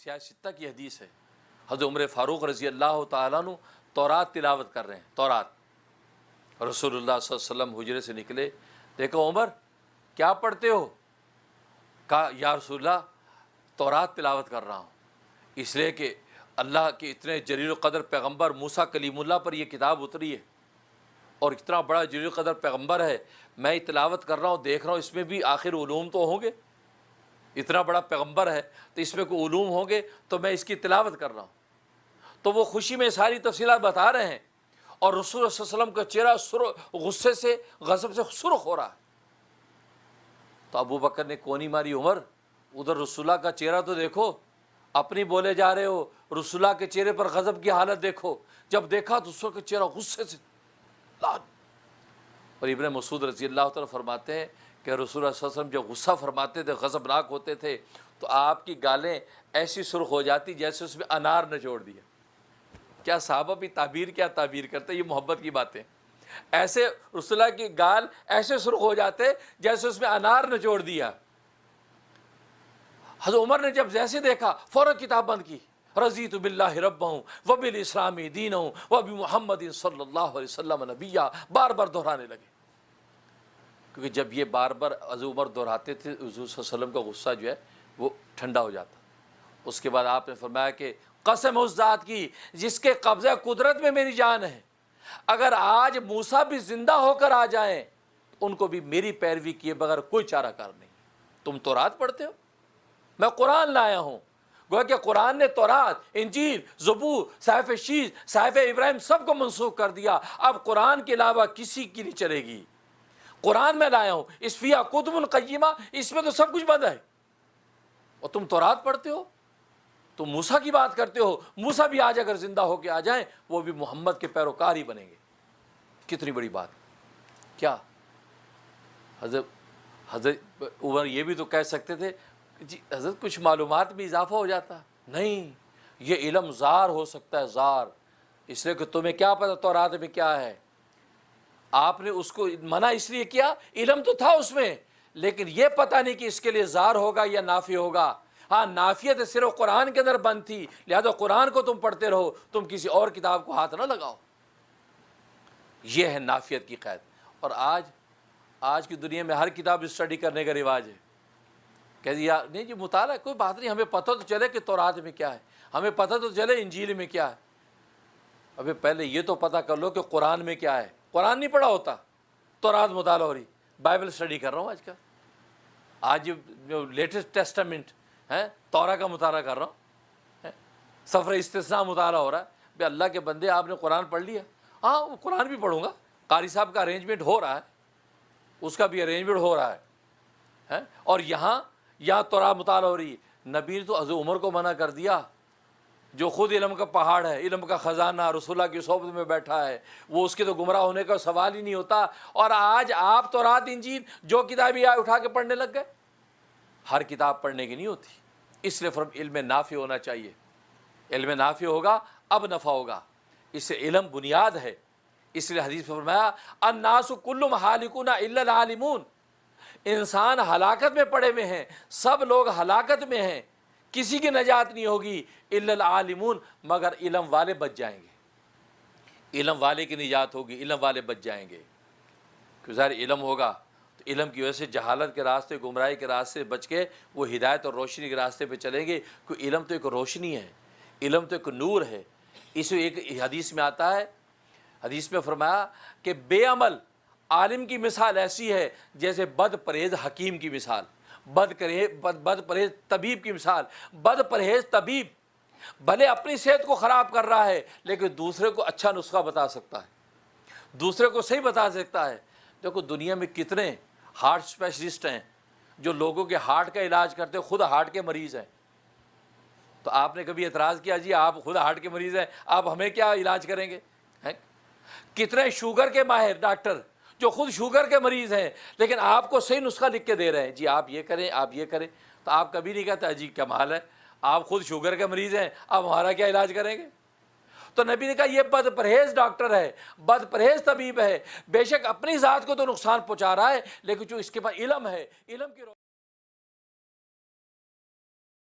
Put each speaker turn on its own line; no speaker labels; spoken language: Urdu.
سیاہ ستہ کی حدیث ہے، حضرت عمر فاروق رضی اللہ تعالیٰ عنہ تورات تلاوت کر رہے ہیں، تورات۔ رسول اللہ صلی اللہ علیہ وسلم حجرے سے نکلے، دیکھا عمر کیا پڑھتے ہو؟ کہا یا رسول اللہ تورات تلاوت کر رہا ہوں، اس لیے کہ اللہ کے اتنے جلیل القدر پیغمبر موسیٰ کلیم اللہ پر یہ کتاب اتری ہے، اور اتنا بڑا جلیل القدر پیغمبر ہے، میں تلاوت کر رہا ہوں، دیکھ رہا ہوں اس میں بھی آخر علوم تو ہوں گے، اتنا بڑا پیغمبر ہے تو اس میں کوئی علوم ہوں گے، تو میں اس کی تلاوت کر رہا ہوں۔ تو وہ خوشی میں ساری تفصیلات بتا رہے ہیں، اور رسول اللہ صلی اللہ علیہ وسلم کا چہرہ غصے سے غضب سے سرخ ہو رہا ہے۔ تو ابو بکر نے کونی ماری، عمر ادھر رسول اللہ کا چہرہ تو دیکھو، اپنی بولے جا رہے ہو، رسول اللہ کے چہرے پر غضب کی حالت دیکھو۔ جب دیکھا تو رسول کا چہرہ غصے سے لال۔ اور ابن مسعود رضی اللہ تعالیٰ فرماتے ہیں کہ رسول اللہ صلی اللہ علیہ وسلم جب غصہ فرماتے تھے، غضبناک ہوتے تھے، تو آپ کی گالیں ایسی سرخ ہو جاتی جیسے اس میں انار نچوڑ دیا۔ کیا صحابہ بھی کیا تعبیر کرتے، یہ محبت کی باتیں۔ ایسے رسول اللہ کی گال ایسے سرخ ہو جاتے جیسے اس میں انار نچوڑ دیا۔ حضرت عمر نے جب جیسے دیکھا فوراً کتاب بند کی، رضیت باللہ ربہ وبالاسلام دینہ وبمحمد صلی اللہ علیہ وسلم نبیہ، بار بار دہرانے لگے، کیونکہ جب یہ بار بار حضرت عمر دہراتے تھے حضور صلی اللہ علیہ وسلم کا غصہ جو ہے وہ ٹھنڈا ہو جاتا۔ اس کے بعد آپ نے فرمایا کہ قسم اس ذات کی جس کے قبضہ قدرت میں میری جان ہے، اگر آج موسیٰ بھی زندہ ہو کر آ جائیں ان کو بھی میری پیروی کیے بغیر کوئی چارہ کار نہیں۔ تم تورات پڑھتے ہو، میں قرآن لایا ہوں، گویا کہ قرآن نے تورات، انجیل، زبور، صحیفہ شیش، صحیفہ ابراہیم سب کو منسوخ کر دیا۔ اب قرآن کے علاوہ کسی کی نہیں چلے گی۔ قرآن میں لایا ہوں، اس فیہا کتب قیمہ، اس میں تو سب کچھ بند ہے، اور تم تورات پڑھتے ہو، تم موسیٰ کی بات کرتے ہو۔ موسیٰ بھی آج اگر زندہ ہو کے آ جائیں وہ بھی محمد کے پیروکار ہی بنیں گے۔ کتنی بڑی بات! کیا حضرت عمر یہ بھی تو کہہ سکتے تھے جی حضرت کچھ معلومات میں اضافہ ہو جاتا، نہیں، یہ علم زار ہو سکتا ہے، زار، اس لیے کہ تمہیں کیا پتہ تورات میں کیا ہے۔ آپ نے اس کو منع اس لیے کیا، علم تو تھا اس میں، لیکن یہ پتہ نہیں کہ اس کے لیے زار ہوگا یا نافع ہوگا۔ ہاں نافیت صرف قرآن کے اندر بند تھی، لہذا قرآن کو تم پڑھتے رہو، تم کسی اور کتاب کو ہاتھ نہ لگاؤ۔ یہ ہے نافیت کی قید۔ اور آج کی دنیا میں ہر کتاب اسٹڈی کرنے کا رواج ہے، کہ یار نہیں جی مطالعہ کوئی بات نہیں، ہمیں پتہ تو چلے کہ تورات میں کیا ہے، ہمیں پتہ تو چلے انجیل میں کیا ہے۔ ابھی پہلے یہ تو پتہ کر لو کہ قرآن میں کیا ہے۔ قرآن نہیں پڑھا ہوتا، تورات مطالعہ ہو رہی، بائبل اسٹڈی کر رہا ہوں آج کل، آج جو لیٹسٹ ٹیسٹامنٹ ہے تورا کا مطالعہ کر رہا ہوں، سفر استثناء مطالعہ ہو رہا ہے۔ بھئی اللہ کے بندے آپ نے قرآن پڑھ لیا؟ ہاں وہ قرآن بھی پڑھوں گا، قاری صاحب کا ارینجمنٹ ہو رہا ہے، اس کا بھی ارینجمنٹ ہو رہا ہے، اور یہاں تورات مطالعہ ہو رہی ہے۔ نبی نے تو حضرت عمر کو منع کر دیا، جو خود علم کا پہاڑ ہے، علم کا خزانہ رسول اللہ کی صحبت میں بیٹھا ہے، وہ اس کے تو گمراہ ہونے کا سوال ہی نہیں ہوتا۔ اور آج آپ تورات انجیل جو کتابیں اٹھا کے پڑھنے لگ گئے۔ ہر کتاب پڑھنے کی نہیں ہوتی، اس لیے علم نافع ہونا چاہیے۔ علم نافع ہوگا اب نفع ہوگا، اس سے علم بنیاد ہے۔ اس لیے حدیث میں فرمایا الناس کلهم ہالکون الا العالمون، انسان ہلاکت میں پڑے ہوئے ہیں، سب لوگ ہلاکت میں ہیں، کسی کی نجات نہیں ہوگی الا العالمون، مگر علم والے بچ جائیں گے۔ علم والے کی نجات ہوگی، علم والے بچ جائیں گے، کہ ظاہر علم ہوگا تو علم کی وجہ سے جہالت کے راستے، گمراہی کے راستے سے بچ کے وہ ہدایت اور روشنی کے راستے پہ چلیں گے، کیونکہ علم تو ایک روشنی ہے، علم تو ایک نور ہے۔ اس ایک حدیث میں آتا ہے، حدیث میں فرمایا کہ بے عمل عالم کی مثال ایسی ہے جیسے بد پرہیز حکیم کی مثال، بد پرہیز طبیب کی مثال۔ بد پرہیز طبیب بھلے اپنی صحت کو خراب کر رہا ہے لیکن دوسرے کو اچھا نسخہ بتا سکتا ہے، دوسرے کو صحیح بتا سکتا ہے۔ دیکھو دنیا میں کتنے ہارٹ اسپیشلسٹ ہیں جو لوگوں کے ہارٹ کا علاج کرتے ہیں، خود ہارٹ کے مریض ہیں۔ تو آپ نے کبھی اعتراض کیا جی آپ خود ہارٹ کے مریض ہیں، آپ ہمیں کیا علاج کریں گے؟ کتنے شوگر کے ماہر ڈاکٹر جو خود شوگر کے مریض ہیں لیکن آپ کو صحیح نسخہ لکھ کے دے رہے ہیں، جی آپ یہ کریں، آپ یہ کریں، تو آپ کبھی نہیں کہتا جی کمال ہے، آپ خود شوگر کے مریض ہیں، آپ ہمارا کیا علاج کریں گے؟ تو نبی نے کہا یہ بد پرہیز ڈاکٹر ہے، بد پرہیز طبیب ہے، بے شک اپنی ذات کو تو نقصان پہنچا رہا ہے لیکن جو اس کے پاس علم ہے، علم کی